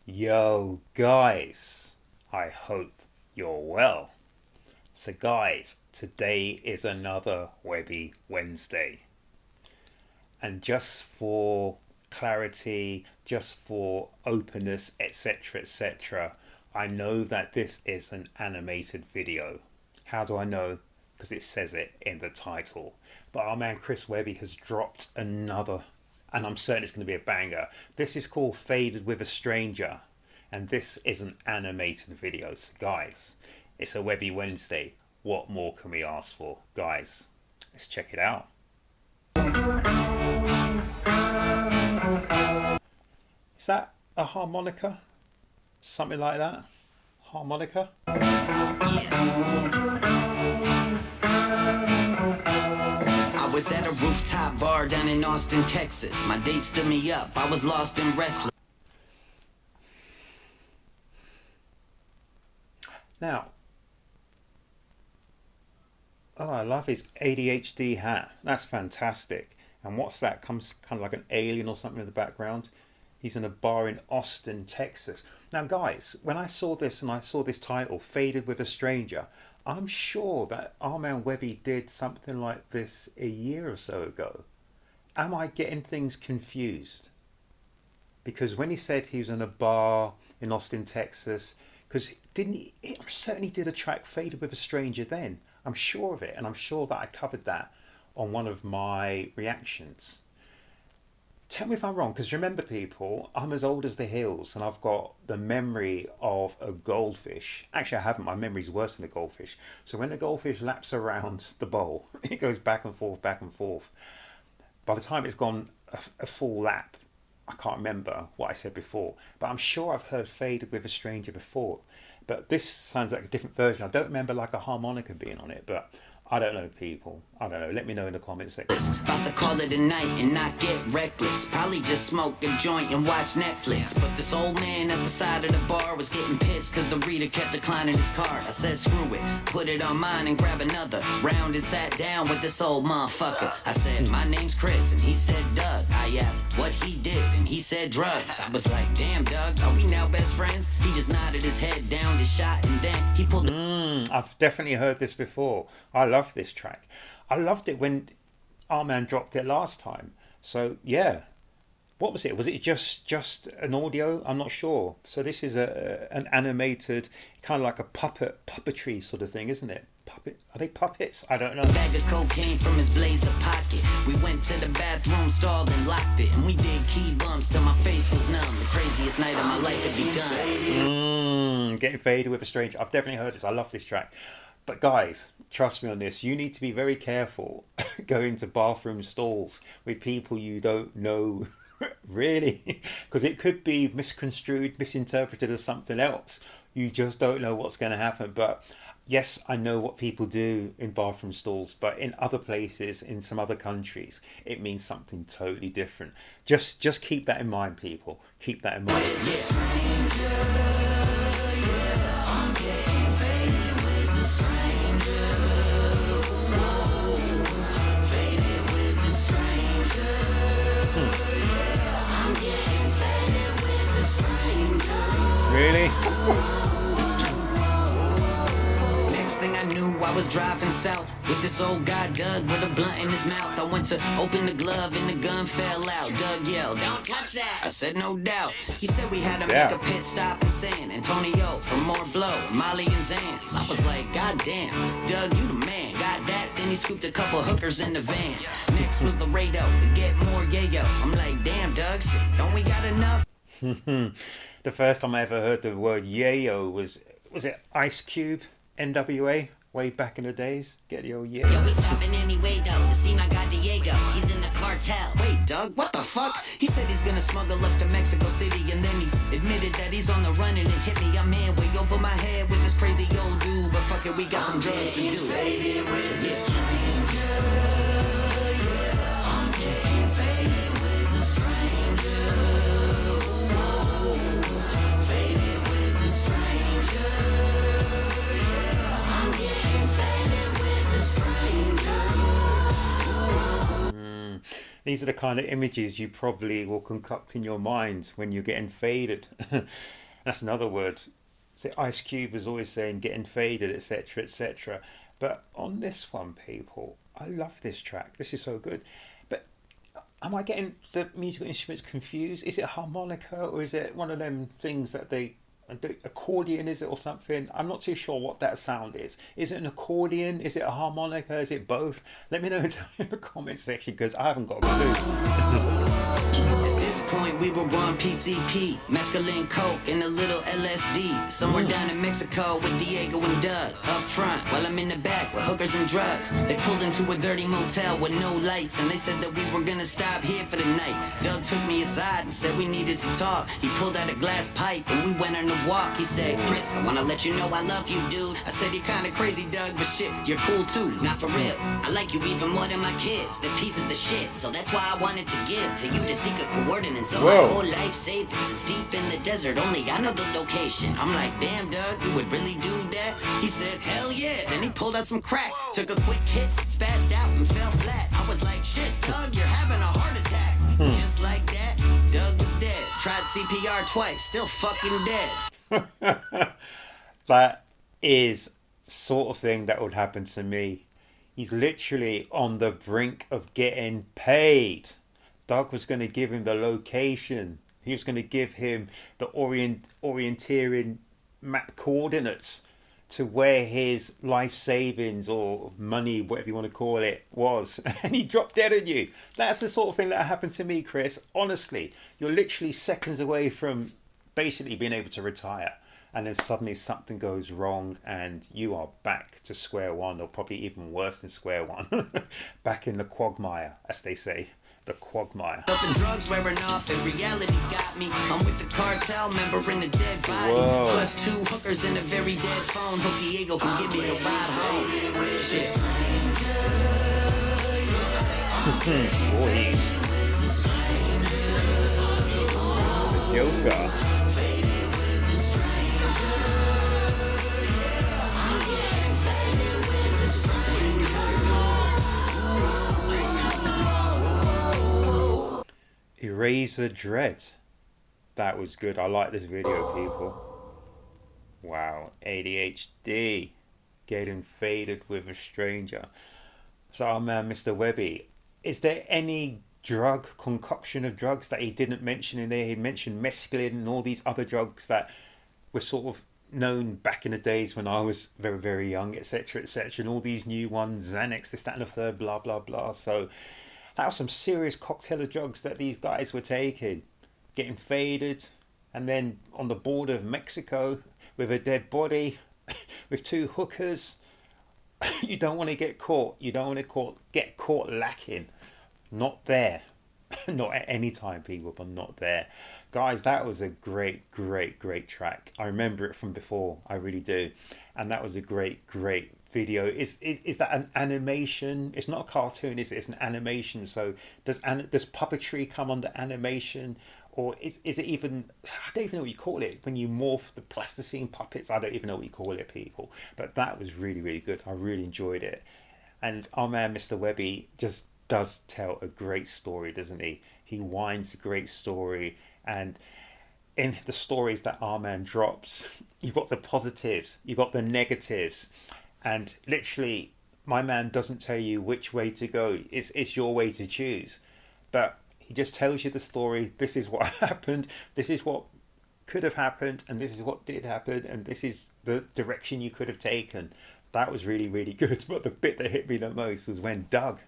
Yo, guys, I hope you're well. So, guys, today is another Webby Wednesday. And just for clarity, just for openness, etc., I know that this is an animated video. How do I know? Because it says it in the title. But our man CHRIS WEBBY has dropped another, and I'm certain it's going to be a banger. This is called Faded with a Stranger, and this is an animated video. So guys, it's a Webby Wednesday. What more can we ask for? Guys, let's check it out. Is that a harmonica? Something like that? Harmonica? I was at a rooftop bar down in Austin, Texas. My date stood me up. I was lost and restless. Now, oh, I love his ADHD hat. That's fantastic. And what's that? Comes kind of like an alien or something in the background. He's in a bar in Austin, Texas. Now, guys, when I saw this and I saw this title, Faded with a Stranger, I'm sure that our man Webby did something like this a year or so ago. Am I getting things confused? Because when he said he was in a bar in Austin, Texas, because didn't he, I'm certain he did a track Faded with a Stranger then. I'm sure of it, and I'm sure that I covered that on one of my reactions. Tell me if I'm wrong, because remember, people, I'm as old as the hills, and I've got the memory of a goldfish. Actually, I haven't. My memory's worse than a goldfish. So when the goldfish laps around the bowl, it goes back and forth, back and forth. By the time it's gone a full lap, I can't remember what I said before, but I'm sure I've heard Faded with a Stranger before. But this sounds like a different version. I don't remember like a harmonica being on it, but I don't know, people. I don't know. Let me know in the comments section. About to call it a night and not get reckless. Probably just smoke a joint and watch Netflix. But this old man at the side of the bar was getting pissed cause the reader kept declining his card. I said screw it, put it on mine and grab another round and sat down with this old motherfucker. I said my name's Chris and he said Doug. I asked what he did and he said drugs. I was like, damn Doug, are we now best friends? He just nodded his head down the shot and then he pulled I've definitely heard this before. I love this track. I loved it when our man dropped it last time. So yeah, what was it? Was it just an audio? I'm not sure. So this is an animated, kind of like a puppetry sort of thing, isn't it? Puppet? Are they puppets? I don't know. Bag of cocaine from his blazer pocket. We went to the bathroom stall and locked it, and we did key bumps till my face was numb. The craziest night of my life had begun. Getting Faded with a Stranger. I've definitely heard this. I love this track. But guys, trust me on this. You need to be very careful going to bathroom stalls with people you don't know. Really, because it could be misconstrued, misinterpreted as something else. You just don't know what's going to happen. But yes, I know what people do in bathroom stalls, but in other places, in some other countries, it means something totally different. Just keep that in mind, people. Keep that in mind. Really? Next thing I knew, I was driving south with this old guy Doug with a blunt in his mouth. I went to open the glove and the gun fell out. Doug yelled, "Don't touch that!" I said, "No doubt." He said we had to make a pit stop in San Antonio for more blow, Molly and Zans. I was like, God damn, Doug, you the man. Got that? Then he scooped a couple hookers in the van. Next was the Laredo to get more yayo. I'm like, damn, Doug, shit, don't we got enough? The first time I ever heard the word yayo was it Ice Cube, NWA, way back in the days? Get the old yayo. Yo, we stopping anyway though to see my guy Diego. He's in the cartel. Wait, Doug, what the fuck? He said he's gonna smuggle us to Mexico City, and then he admitted that he's on the run and it hit me. I'm in way over my head with this crazy old dude, but fuck it, we got some drugs to do. Faded with the stranger. These are the kind of images you probably will concoct in your mind when you're getting faded. That's another word. So Ice Cube was always saying getting faded, etc., etc. But on this one, people, I love this track. This is so good. But am I getting the musical instruments confused? Is it a harmonica or is it one of them things that they accordion, is it, or something? I'm not too sure what that sound is. Is it an accordion? Is it a harmonica? Is it both? Let me know in the comments section because I haven't got a clue. Point we were on PCP, mescaline, coke, and a little LSD. Somewhere down in Mexico with Diego and Doug. Up front, while I'm in the back with hookers and drugs. They pulled into a dirty motel with no lights, and they said that we were gonna stop here for the night. Doug took me aside and said we needed to talk. He pulled out a glass pipe and we went on a walk. He said, Chris, I wanna let you know I love you, dude. I said, you're kinda crazy, Doug, but shit, you're cool too. Not for real. I like you even more than my kids. They're pieces of shit, so that's why I wanted to give to you the secret coordinates of my whole life savings. It's deep in the desert, only I know the location. I'm like, damn, Doug, you would really do that? He said, hell yeah. Then he pulled out some crack, took a quick hit, spazzed out and fell flat. I was like, shit, Doug, you're having a heart attack. Just like that, Doug was dead. Tried CPR twice, still fucking dead. That is sort of thing that would happen to me. He's literally on the brink of getting paid. Doug was going to give him the location. He was going to give him the orienteering map coordinates to where his life savings or money, whatever you want to call it, was. And he dropped dead on you. That's the sort of thing that happened to me, Chris. Honestly, you're literally seconds away from basically being able to retire. And then suddenly something goes wrong and you are back to square one, or probably even worse than square one. Back in the quagmire, as they say. The quagmire. But the drugs wearing off and reality got me. I'm with the cartel member in the dead body. Whoa. Plus 2 hookers and a very dead phone. Hope Diego can give me a ride home. The Joker. Eraser Dread. That was good. I like this video, people. Wow. ADHD. Getting faded with a stranger. So our man Mr. Webby, is there any drug, concoction of drugs that he didn't mention in there? He mentioned mescaline and all these other drugs that were sort of known back in the days when I was very, very young, etc., etc., and all these new ones, Xanax, this, that, and the third, blah, blah, blah. So that was some serious cocktail of drugs that these guys were taking, getting faded, and then on the border of Mexico with a dead body, with 2 hookers. You don't want to get caught. You don't want to get caught lacking. Not there. Not at any time, people, but not there. Guys, that was a great, great, great track. I remember it from before. I really do. And that was a great, great video. Is that an animation? It's not a cartoon, is it? It's an animation. So does puppetry come under animation? Or is it even, I don't even know what you call it, when you morph the plasticine puppets? I don't even know what you call it, people. But that was really, really good. I really enjoyed it. And our man, Mr. Webby, just does tell a great story, doesn't he? He winds a great story. And in the stories that our man drops, you've got the positives, you've got the negatives. And literally, my man doesn't tell you which way to go. It's your way to choose. But he just tells you the story. This is what happened. This is what could have happened. And this is what did happen. And this is the direction you could have taken. That was really, really good. But the bit that hit me the most was when Doug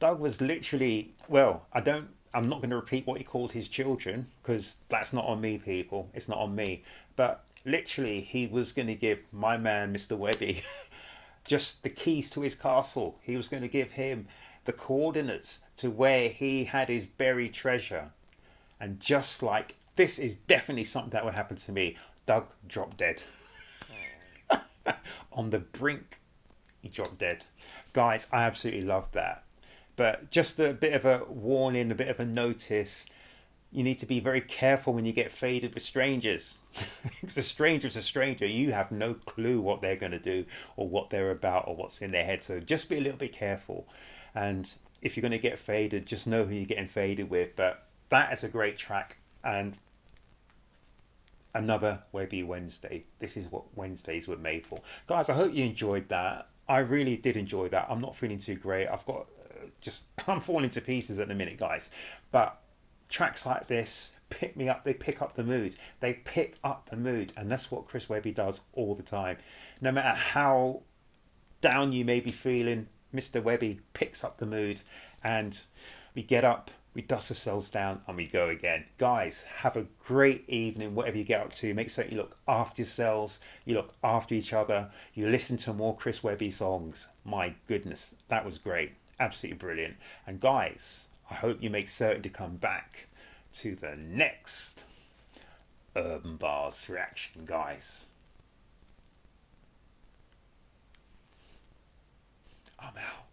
was literally, well, I'm not going to repeat what he called his children, because that's not on me, people. It's not on me. But literally, he was going to give my man, Mr. Webby, just the keys to his castle. He was going to give him the coordinates to where he had his buried treasure. And just like, this is definitely something that would happen to me, Doug dropped dead. On the brink, he dropped dead. Guys, I absolutely love that. But just a bit of a warning, a bit of a notice. You need to be very careful when you get faded with strangers. Because a stranger's a stranger. You have no clue what they're going to do or what they're about or what's in their head. So just be a little bit careful. And if you're going to get faded, just know who you're getting faded with. But that is a great track, and another Webby Wednesday. This is what Wednesdays were made for. Guys, I hope you enjoyed that. I really did enjoy that. I'm not feeling too great. I've got I'm falling to pieces at the minute, guys. But tracks like this pick me up. They pick up the mood. They pick up the mood. And that's what CHRIS WEBBY does all the time. No matter how down you may be feeling, Mr. Webby picks up the mood, and we get up, we dust ourselves down, and we go again. Guys, have a great evening, whatever you get up to. Make sure you look after yourselves, you look after each other, you listen to more CHRIS WEBBY songs. My goodness, that was great. Absolutely brilliant. And guys, I hope you make certain to come back to the next Urb'n Barz reaction, guys. I'm out.